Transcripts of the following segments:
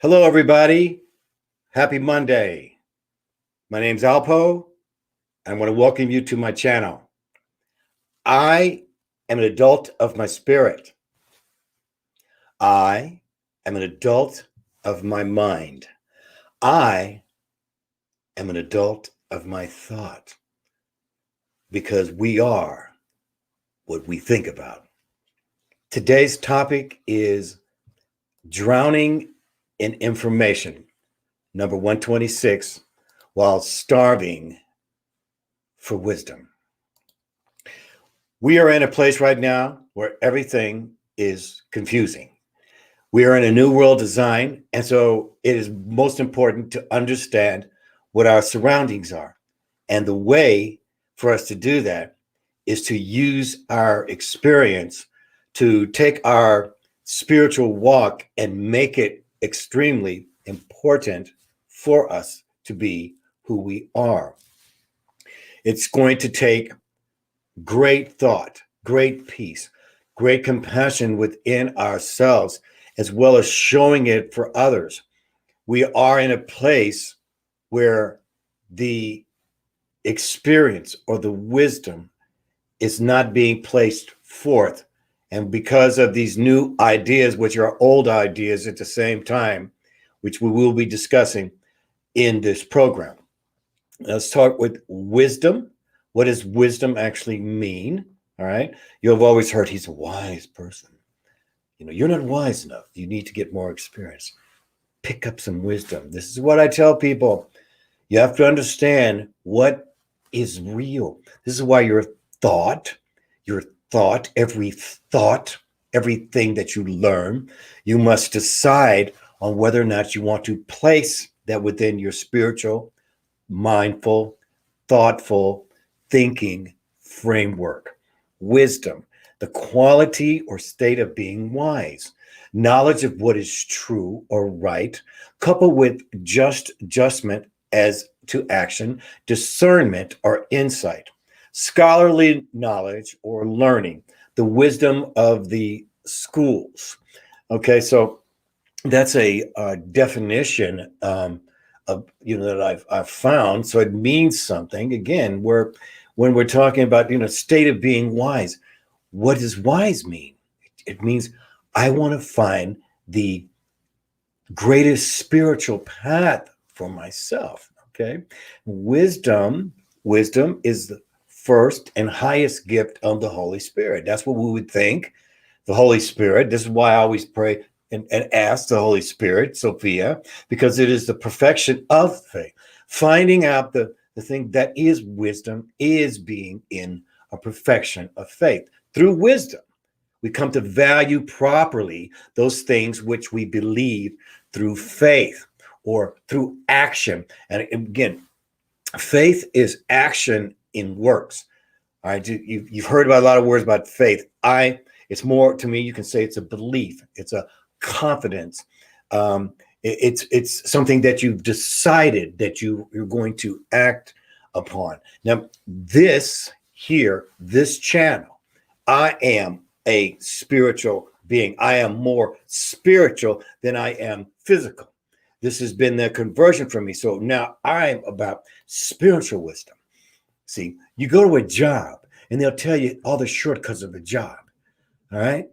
Hello, everybody. Happy Monday. My name's ALPOUGH. I want to welcome you to my channel. I am an adult of my spirit. I am an adult of my mind. I am an adult of my thought because we are what we think about. Today's topic is drowning in information, number 126, while starving for wisdom. We are in a place right now where everything is confusing. We are in a new world design, and so it is most important to understand what our surroundings are. And the way for us to do that is to use our experience to take our spiritual walk and make it extremely important for us to be who we are. It's going to take great thought, great peace, great compassion within ourselves, as well as showing it for others. We are in a place where the experience or the wisdom is not being placed forth. And because of these new ideas, which are old ideas at the same time, which we will be discussing in this program. Let's start with wisdom. What does wisdom actually mean? All right. You've always heard he's a wise person. You're not wise enough. You need to get more experience. Pick up some wisdom. This is what I tell people. You have to understand what is real. This is why your thought, everything that you learn, you must decide on whether or not you want to place that within your spiritual, mindful, thoughtful thinking framework. Wisdom, the quality or state of being wise, knowledge of what is true or right, coupled with just adjustment as to action, discernment or insight, scholarly knowledge or learning, the wisdom of the schools. Okay, so that's a definition of that I've found. So it means something. Again, when we're talking about state of being wise, what does wise mean? It means I want to find the greatest spiritual path for myself. Okay, wisdom is the first and highest gift of the Holy Spirit. That's what we would think. The Holy Spirit. This is why I always pray and ask the Holy Spirit, Sophia, because it is the perfection of faith. Finding out the thing that is wisdom is being in a perfection of faith. Through wisdom, we come to value properly those things which we believe through faith or through action. And again, faith is action in works. All right, you've heard about a lot of words about faith. It's more, to me, you can say it's a belief. It's a confidence. It's something that you've decided that you're going to act upon. Now, this channel, I am a spiritual being. I am more spiritual than I am physical. This has been the conversion for me. So now I'm about spiritual wisdom. See, you go to a job and they'll tell you all the shortcuts of the job. All right.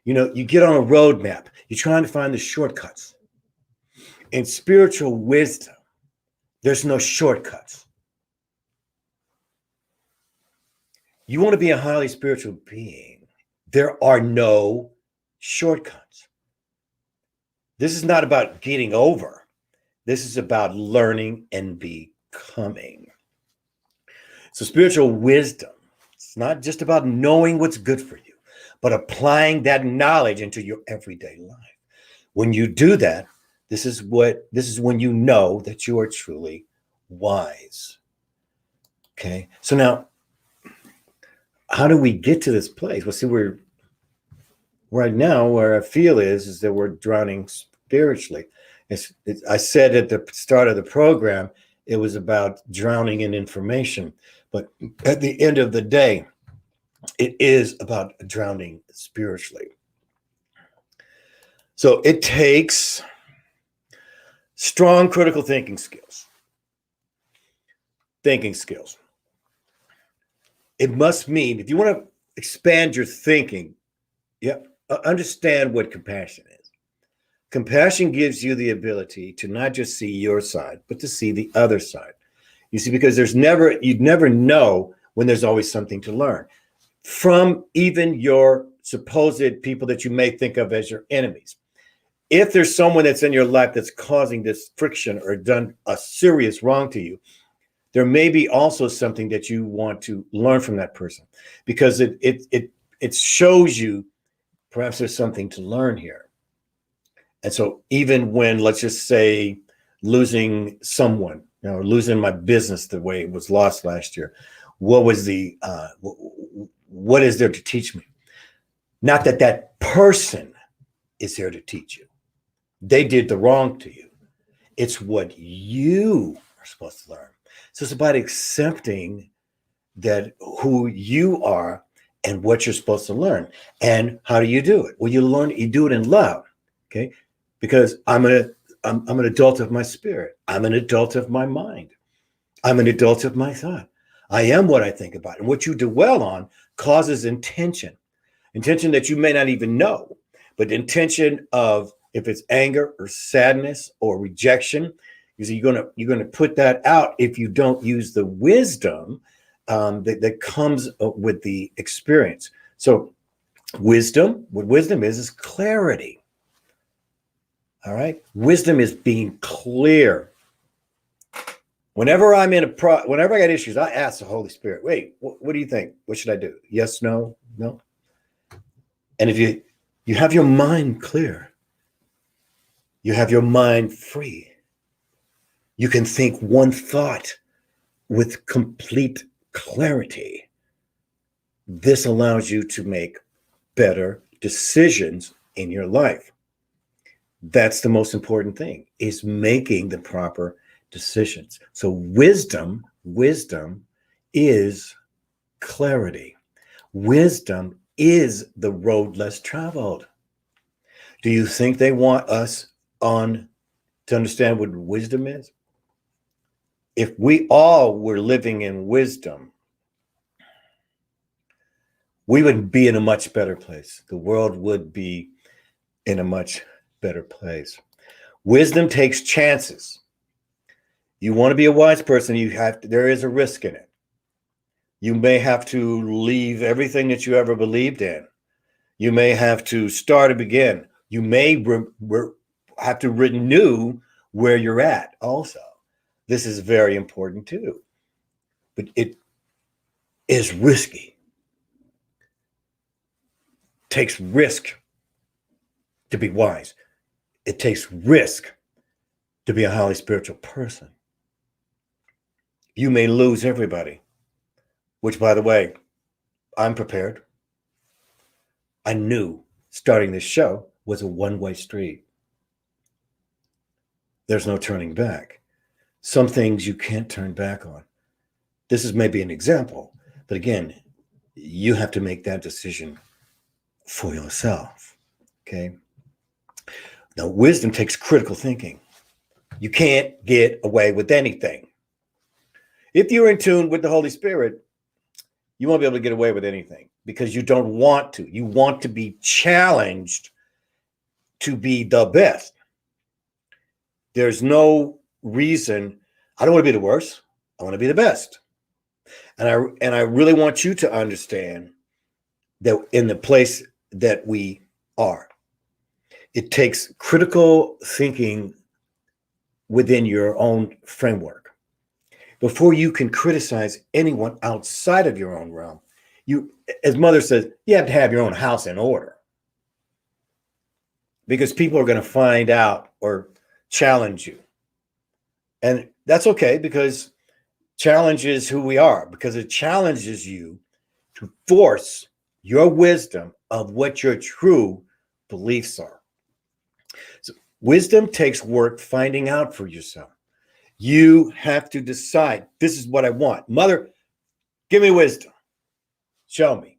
You get on a roadmap. You're trying to find the shortcuts. In spiritual wisdom, there's no shortcuts. You want to be a highly spiritual being. There are no shortcuts. This is not about getting over. This is about learning and becoming. So spiritual wisdom, it's not just about knowing what's good for you, but applying that knowledge into your everyday life. When you do that, this is when you know that you are truly wise. Okay. So now, how do we get to this place? Well, see, we're right now where I feel is that we're drowning spiritually. I said at the start of the program, it was about drowning in information. But at the end of the day, it is about drowning spiritually. So it takes Strong critical thinking skills. Thinking skills. It must mean, if you want to expand your thinking, yeah, understand what compassion is. Compassion gives you the ability to not just see your side, but to see the other side. You see, because you'd never know when there's always something to learn from even your supposed people that you may think of as your enemies. If there's someone that's in your life that's causing this friction or done a serious wrong to you, there may be also something that you want to learn from that person, because it shows you perhaps there's something to learn here. And so even when, let's just say, losing someone, losing my business the way it was lost last year, what is there to teach me? Not that that person is there to teach you. They did the wrong to you. It's what you are supposed to learn. So it's about accepting that who you are and what you're supposed to learn. And how do you do it? Well, you do it in love. Okay. Because I'm an adult of my spirit. I'm an adult of my mind. I'm an adult of my thought. I am what I think about. And what you dwell on causes intention that you may not even know, but the intention of, if it's anger or sadness or rejection, you're gonna put that out if you don't use the wisdom that comes with the experience. So what wisdom is clarity. All right. Wisdom is being clear. Whenever whenever I got issues, I ask the Holy Spirit, wait, what do you think? What should I do? Yes, no, no. And if you have your mind clear, you have your mind free, you can think one thought with complete clarity. This allows you to make better decisions in your life. That's the most important thing, is making the proper decisions. So wisdom is clarity. Wisdom is the road less traveled. Do you think they want us to understand what wisdom is? If we all were living in wisdom, we would be in a much better place. The world would be in a much better place. Wisdom takes chances. You want to be a wise person, there is a risk in it. You may have to leave everything that you ever believed in. You may have to start again. You may have to renew where you're at also. This is very important too. But it is risky. It takes risk to be wise. It takes risk to be a highly spiritual person. You may lose everybody, which, by the way, I'm prepared. I knew starting this show was a one-way street. There's no turning back. Some things you can't turn back on. This is maybe an example, but again, you have to make that decision for yourself. Okay. Now, wisdom takes critical thinking. You can't get away with anything. If you're in tune with the Holy Spirit, you won't be able to get away with anything, because you don't want to. You want to be challenged to be the best. There's no reason. I don't want to be the worst. I want to be the best. And I really want you to understand that in the place that we are, it takes critical thinking within your own framework. Before you can criticize anyone outside of your own realm, as Mother says, you have to have your own house in order. Because people are going to find out or challenge you. And that's okay, because challenge is who we are, because it challenges you to force your wisdom of what your true beliefs are. So wisdom takes work finding out for yourself. You have to decide, this is what I want. Mother, give me wisdom. Show me.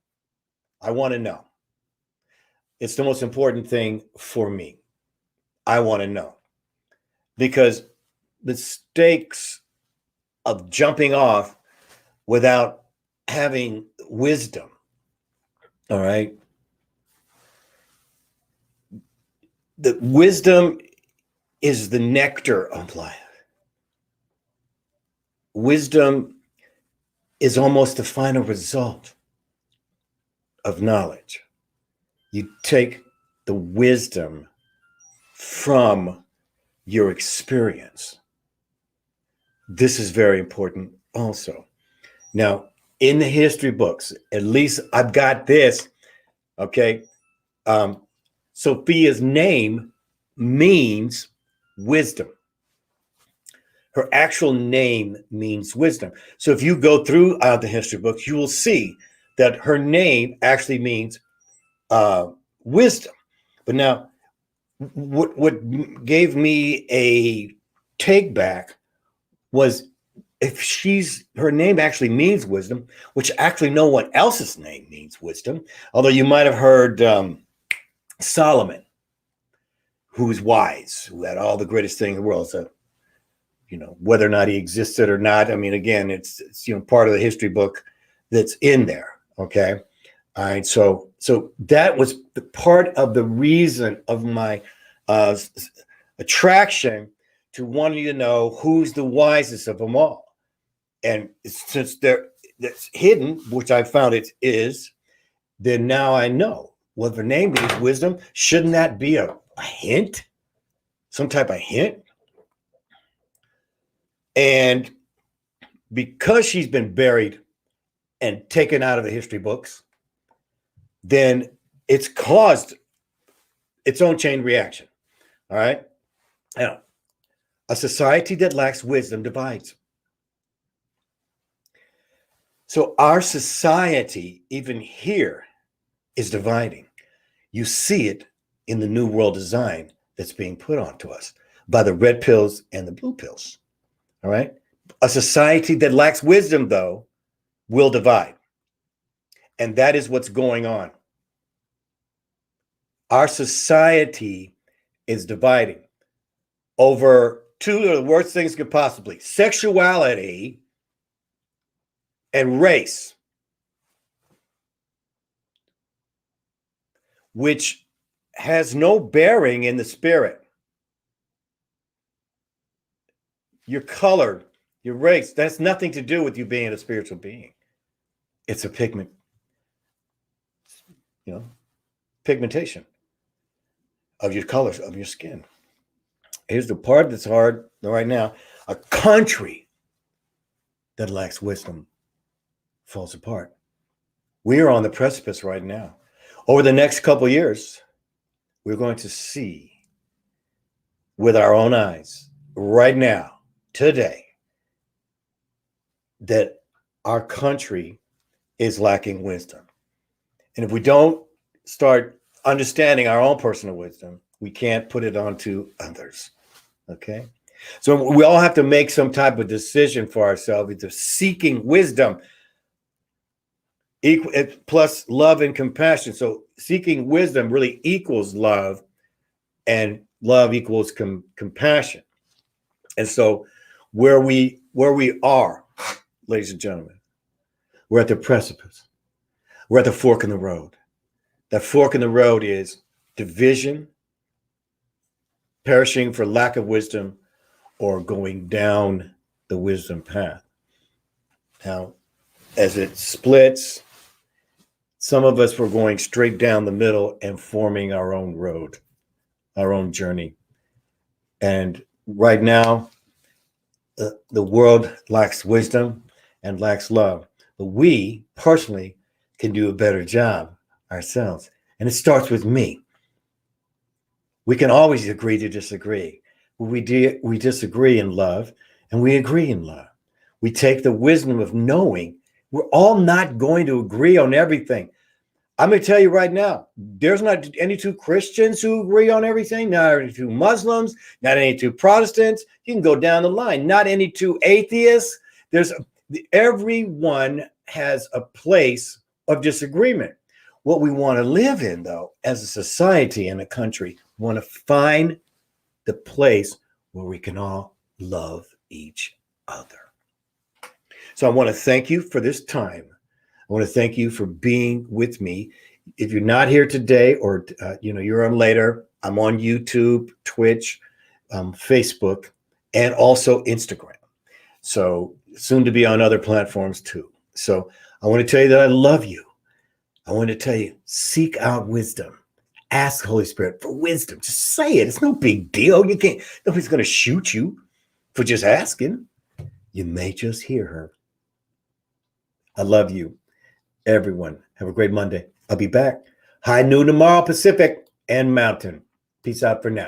I want to know. It's the most important thing for me. I want to know. because the stakes of jumping off without having wisdom, all right? The wisdom is the nectar of life. Wisdom is almost the final result of knowledge. You take the wisdom from your experience. This is very important also. Now, in the history books, at least I've got this, okay? Sophia's name means wisdom. Her actual name means wisdom. So if you go throughout the history books, you will see that her name actually means wisdom. But now, what gave me a take back was, if her name actually means wisdom, which actually no one else's name means wisdom, although you might have heard Solomon, who's wise, who had all the greatest thing in the world. So, whether or not he existed or not, I mean, again, it's part of the history book that's in there. Okay. All right. So that was the part of the reason of my attraction to wanting to know who's the wisest of them all. And since that's hidden, which I found it is, then now I know. Well, if her name means wisdom, shouldn't that be a hint? Some type of hint? And because she's been buried and taken out of the history books, then it's caused its own chain reaction. All right? Now, a society that lacks wisdom divides. So our society, even here, is dividing. You see it in the new world design that's being put onto us by the red pills and the blue pills. All right. A society that lacks wisdom, though, will divide. And that is what's going on. Our society is dividing over two of the worst things could possibly: sexuality and race, which has no bearing in the spirit. Your color, your race, that's nothing to do with you being a spiritual being. It's a pigmentation of your colors, of your skin. Here's the part that's hard right now. A country that lacks wisdom falls apart. We are on the precipice right now. Over the next couple of years, we're going to see with our own eyes right now, today, that our country is lacking wisdom. And if we don't start understanding our own personal wisdom, we can't put it onto others. Okay? So we all have to make some type of decision for ourselves, either seeking wisdom plus love and compassion. So seeking wisdom really equals love, and love equals compassion. And so where we are, ladies and gentlemen, we're at the precipice. We're at the fork in the road. That fork in the road is division, perishing for lack of wisdom, or going down the wisdom path. Now, as it splits, some of us were going straight down the middle and forming our own road, our own journey. And right now, the world lacks wisdom and lacks love. But we personally can do a better job ourselves. And it starts with me. We can always agree to disagree. We disagree in love, and we agree in love. We take the wisdom of knowing we're all not going to agree on everything. I'm going to tell you right now, there's not any two Christians who agree on everything, not any two Muslims, not any two Protestants. You can go down the line, not any two atheists. Everyone has a place of disagreement. What we want to live in, though, as a society and a country, we want to find the place where we can all love each other. So I want to thank you for this time. I want to thank you for being with me. If you're not here today, or you're on later, I'm on YouTube, Twitch, Facebook, and also Instagram. So soon to be on other platforms too. So I want to tell you that I love you. I want to tell you, seek out wisdom. Ask the Holy Spirit for wisdom. Just say it. It's no big deal. You can't, nobody's going to shoot you for just asking. You may just hear her. I love you, everyone. Have a great Monday. I'll be back. High noon tomorrow, Pacific and Mountain. Peace out for now.